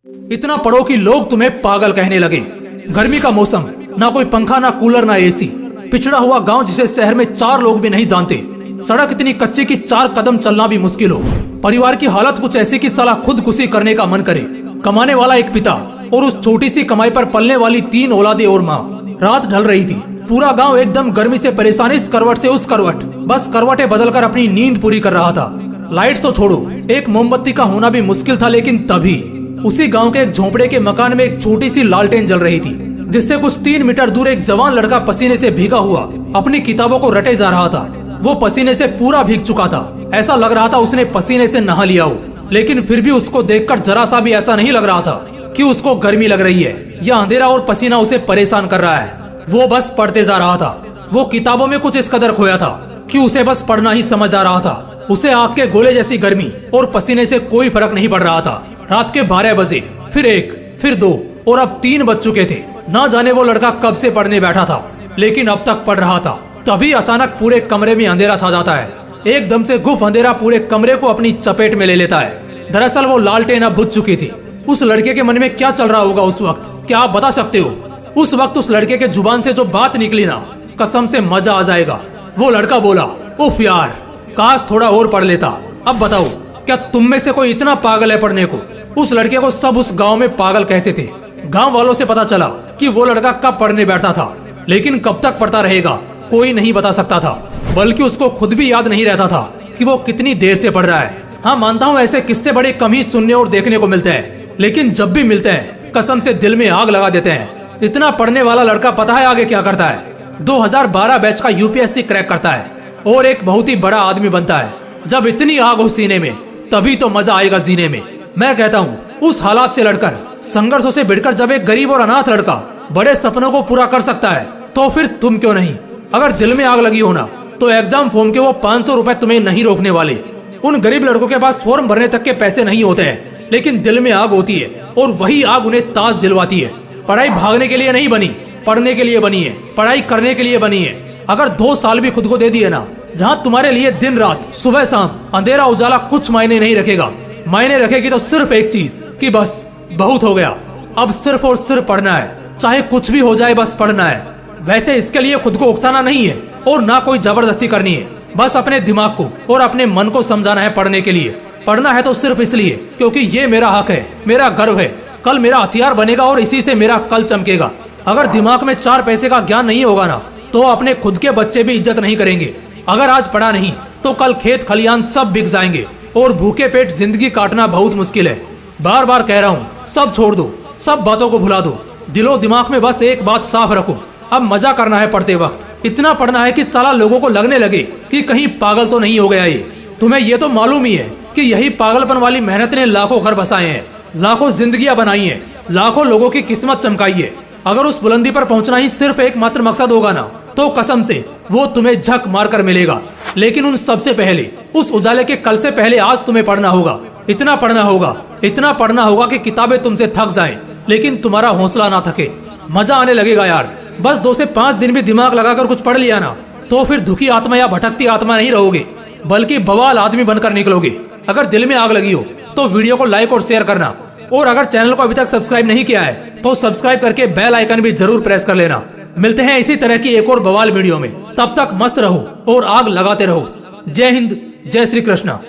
इतना पढ़ो कि लोग तुम्हें पागल कहने लगे। गर्मी का मौसम, ना कोई पंखा, ना कूलर, ना एसी। पिछड़ा हुआ गांव जिसे शहर में 4 लोग भी नहीं जानते। सड़क इतनी कच्ची कि 4 कदम चलना भी मुश्किल हो। परिवार की हालत कुछ ऐसी कि साला खुदकुशी करने का मन करे। कमाने वाला एक पिता और उस छोटी सी कमाई पर पलने वाली 3 औलादें और माँ। रात ढल रही थी। पूरा गांव एकदम गर्मी से परेशान, इस करवट से उस करवट, बस करवटें बदलकर अपनी नींद पूरी कर रहा था। लाइट्स तो छोड़ो, एक मोमबत्ती का होना भी मुश्किल था। लेकिन तभी उसी गांव के एक झोंपड़े के मकान में एक छोटी सी लालटेन जल रही थी, जिससे कुछ 3 मीटर दूर एक जवान लड़का पसीने से भीगा हुआ अपनी किताबों को रटे जा रहा था। वो पसीने से पूरा भीग चुका था। ऐसा लग रहा था उसने पसीने से नहा लिया हो। लेकिन फिर भी उसको देखकर जरा सा भी ऐसा नहीं लग रहा था कि उसको गर्मी लग रही है या अंधेरा और पसीना उसे परेशान कर रहा है। वो बस पढ़ते जा रहा था। वो किताबों में कुछ इस कदर खोया था कि उसे बस पढ़ना ही समझ आ रहा था। उसे आग के गोले जैसी गर्मी और पसीने से कोई फर्क नहीं पड़ रहा था। रात के 12 बजे, फिर 1, फिर 2 और अब 3 बज चुके थे। ना जाने वो लड़का कब से पढ़ने बैठा था, लेकिन अब तक पढ़ रहा था। तभी अचानक पूरे कमरे में अंधेरा छा जाता है। एकदम से गुफ अंधेरा पूरे कमरे को अपनी चपेट में ले लेता है। दरअसल वो लालटेन अब बुझ चुकी थी। उस लड़के के मन में क्या चल रहा होगा उस वक्त, क्या आप बता सकते हो? उस वक्त उस लड़के के जुबान से जो बात निकली ना, कसम से मजा आ जाएगा। वो लड़का बोला, उफ यार, काश थोड़ा और पढ़ लेता। अब बताओ, क्या तुम में से कोई इतना पागल है पढ़ने को? उस लड़के को सब उस गांव में पागल कहते थे। गांव वालों से पता चला कि वो लड़का कब पढ़ने बैठता था, लेकिन कब तक पढ़ता रहेगा कोई नहीं बता सकता था। बल्कि उसको खुद भी याद नहीं रहता था कि वो कितनी देर से पढ़ रहा है। हाँ, मानता हूँ ऐसे किस्से बड़े कम ही सुनने और देखने को मिलते हैं, लेकिन जब भी मिलते हैं कसम से दिल में आग लगा देते हैं। इतना पढ़ने वाला लड़का पता है आगे क्या करता है? 2012 बैच का यूपीएससी क्रैक करता है और एक बहुत ही बड़ा आदमी बनता है। जब इतनी आग हो सीने में, तभी तो मजा आएगा जीने में। मैं कहता हूँ उस हालात से लड़कर, संघर्षों से भिड़कर जब एक गरीब और अनाथ लड़का बड़े सपनों को पूरा कर सकता है, तो फिर तुम क्यों नहीं? अगर दिल में आग लगी हो ना, तो एग्जाम फॉर्म के वो 500 रुपए तुम्हें नहीं रोकने वाले। उन गरीब लड़कों के पास फॉर्म भरने तक के पैसे नहीं होते हैं, लेकिन दिल में आग होती है और वही आग उन्हें ताज दिलवाती है। पढ़ाई भागने के लिए नहीं बनी, पढ़ने के लिए बनी है। पढ़ाई करने के लिए बनी है। अगर 2 साल भी खुद को दे दिए ना, जहाँ तुम्हारे लिए दिन रात, सुबह शाम, अंधेरा उजाला कुछ मायने नहीं रखेगा। मायने रखेगी तो सिर्फ एक चीज कि बस बहुत हो गया, अब सिर्फ और सिर्फ पढ़ना है। चाहे कुछ भी हो जाए, बस पढ़ना है। वैसे इसके लिए खुद को उकसाना नहीं है और ना कोई जबरदस्ती करनी है। बस अपने दिमाग को और अपने मन को समझाना है पढ़ने के लिए। पढ़ना है तो सिर्फ इसलिए क्योंकि ये मेरा हक है, मेरा गर्व है। कल मेरा हथियार बनेगा और इसी से मेरा कल चमकेगा। अगर दिमाग में 4 पैसे का ज्ञान नहीं होगा ना, तो अपने खुद के बच्चे भी इज्जत नहीं करेंगे। अगर आज पढ़ा नहीं तो कल खेत खलियान सब बिक जाएंगे और भूखे पेट जिंदगी काटना बहुत मुश्किल है। बार बार कह रहा हूँ, सब छोड़ दो, सब बातों को भुला दो। दिलो दिमाग में बस एक बात साफ रखो, अब मजा करना है पढ़ते वक्त। इतना पढ़ना है कि साला लोगों को लगने लगे कि कहीं पागल तो नहीं हो गया ये। तुम्हें ये तो मालूम ही है कि यही पागलपन वाली मेहनत ने लाखों घर बसाए हैं, लाखों जिंदगियां बनाई हैं, लाखों लोगों की किस्मत चमकाई है। अगर उस बुलंदी पर पहुंचना ही सिर्फ एकमात्र मकसद होगा ना, तो कसम से वो तुम्हें झक मार कर मिलेगा। लेकिन उन सबसे पहले, उस उजाले के कल से पहले आज तुम्हें पढ़ना होगा। इतना पढ़ना होगा, इतना पढ़ना होगा कि किताबें तुमसे थक जाएं, लेकिन तुम्हारा हौसला ना थके। मजा आने लगेगा यार। बस 2 से 5 दिन भी दिमाग लगाकर कुछ पढ़ लिया ना, तो फिर दुखी आत्मा या भटकती आत्मा नहीं रहोगे, बल्कि बवाल आदमी बनकर निकलोगे। अगर दिल में आग लगी हो तो वीडियो को लाइक और शेयर करना, और अगर चैनल को अभी तक सब्सक्राइब नहीं किया है तो सब्सक्राइब करके बेल आइकन भी जरूर प्रेस कर लेना। मिलते हैं इसी तरह की एक और बवाल वीडियो में। तब तक मस्त रहो और आग लगाते रहो। जय हिंद, जय श्री कृष्णा।